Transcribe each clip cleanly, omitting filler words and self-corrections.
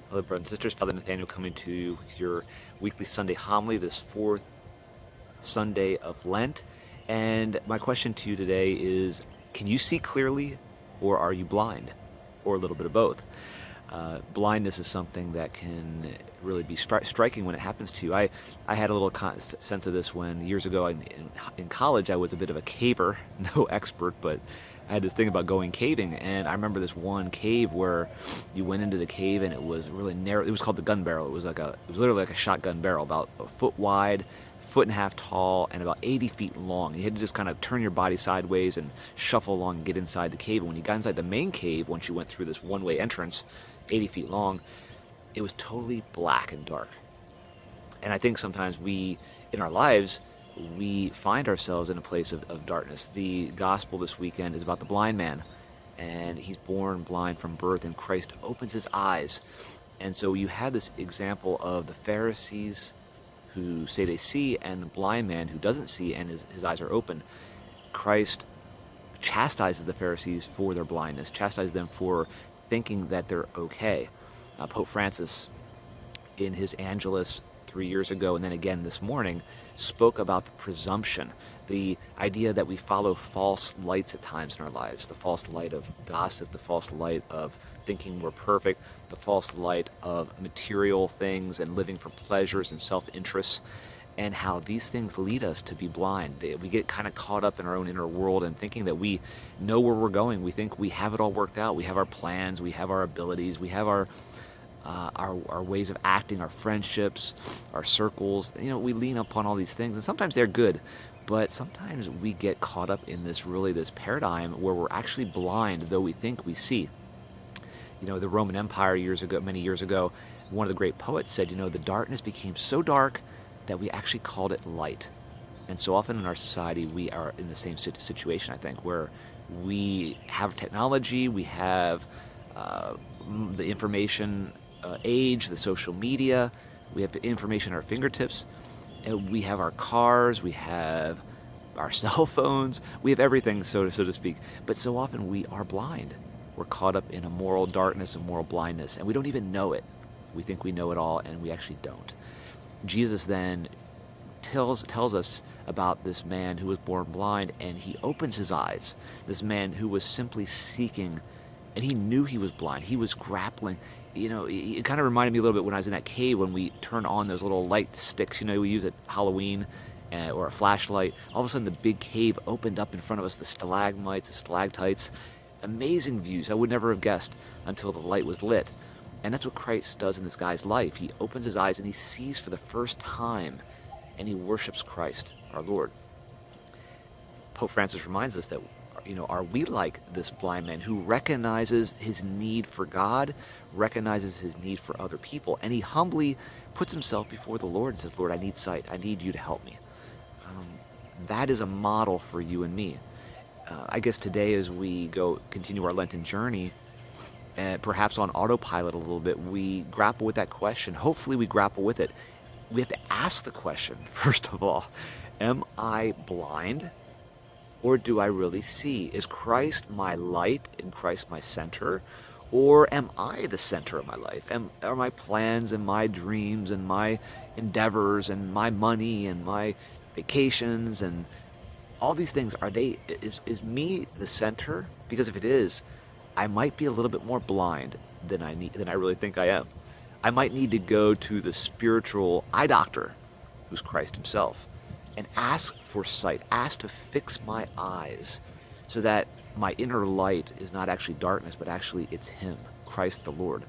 Hello, brothers and sisters. Father Nathaniel coming to you with your weekly Sunday homily, this fourth Sunday of Lent. And my question to you today is, can you see clearly or are you blind? Or a little bit of both. Blindness is something that can really be striking when it happens to you. I had a little sense of this when years ago in college I was a bit of a caver, no expert, but I had this thing about going caving, and I remember this one cave where you went into the cave and it was really narrow. It was called the gun barrel. It was literally like a shotgun barrel, about a foot wide, foot and a half tall, and about 80 feet long. You had to just kind of turn your body sideways and shuffle along and get inside the cave. And when you got inside the main cave, once you went through this one-way entrance, 80 feet long, it was totally black and dark. And I think sometimes in our lives, we find ourselves in a place of darkness. The gospel this weekend is about the blind man, and he's born blind from birth, and Christ opens his eyes. And so you have this example of the Pharisees who say they see, and the blind man who doesn't see, and his eyes are open. Christ chastises the Pharisees for their blindness, chastises them for thinking that they're okay. Pope Francis, in his Angelus 3 years ago, and then again this morning, spoke about the presumption, the idea that we follow false lights at times in our lives, the false light of gossip, the false light of thinking we're perfect, the false light of material things and living for pleasures and self-interests, and how these things lead us to be blind. We get kind of caught up in our own inner world and thinking that we know where we're going. We think we have it all worked out. We have our plans, we have our abilities, we have our ways of acting, our friendships, our circles. We lean upon all these things, and sometimes they're good, but sometimes we get caught up in this paradigm where we're actually blind, though we think we see. The Roman Empire many years ago, one of the great poets said, the darkness became so dark that we actually called it light. And so often in our society, we are in the same situation, I think, where we have technology, we have the information age, the social media, we have information at our fingertips, and we have our cars, we have our cell phones, we have everything, so to speak. But so often we are blind. We're caught up in a moral darkness and moral blindness, and we don't even know it. We think we know it all, and we actually don't. Jesus then tells us about this man who was born blind, and he opens his eyes. This man who was simply seeking, and he knew he was blind. He was grappling. It kind of reminded me a little bit when I was in that cave when we turn on those little light sticks, we use at Halloween, or a flashlight. All of a sudden the big cave opened up in front of us, the stalagmites, the stalactites. Amazing views I would never have guessed until the light was lit. And that's what Christ does in this guy's life. He opens his eyes and he sees for the first time, and he worships Christ, our Lord. Pope Francis reminds us that, are we like this blind man who recognizes his need for God, recognizes his need for other people, and he humbly puts himself before the Lord and says, Lord, I need sight. I need you to help me. That is a model for you and me. I guess today, as we continue our Lenten journey, and perhaps on autopilot a little bit, we grapple with that question. Hopefully we grapple with it. We have to ask the question, first of all, am I blind, or do I really see? Is Christ my light and Christ my center, or am I the center of my life? Are my plans and my dreams and my endeavors and my money and my vacations and all these things, is me the center? Because if it is, I might be a little bit more blind than I really think I am. I might need to go to the spiritual eye doctor, who's Christ himself, and ask for sight, ask to fix my eyes so that my inner light is not actually darkness, but actually it's him, Christ the Lord.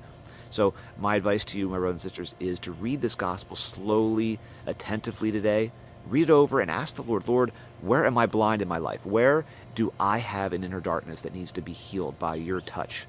So my advice to you, my brothers and sisters, is to read this gospel slowly, attentively today. Read it over and ask the Lord, Lord, where am I blind in my life? Where do I have an inner darkness that needs to be healed by your touch?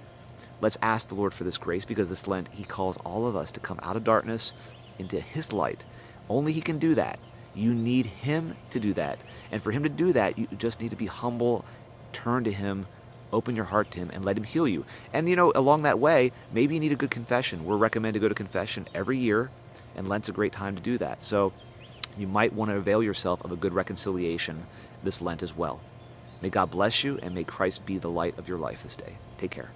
Let's ask the Lord for this grace, because this Lent, he calls all of us to come out of darkness into his light. Only he can do that. You need him to do that. And for him to do that, you just need to be humble, turn to him, open your heart to him, and let him heal you. And along that way, maybe you need a good confession. We're recommended to go to confession every year, and Lent's a great time to do that. So you might want to avail yourself of a good reconciliation this Lent as well. May God bless you, and may Christ be the light of your life this day. Take care.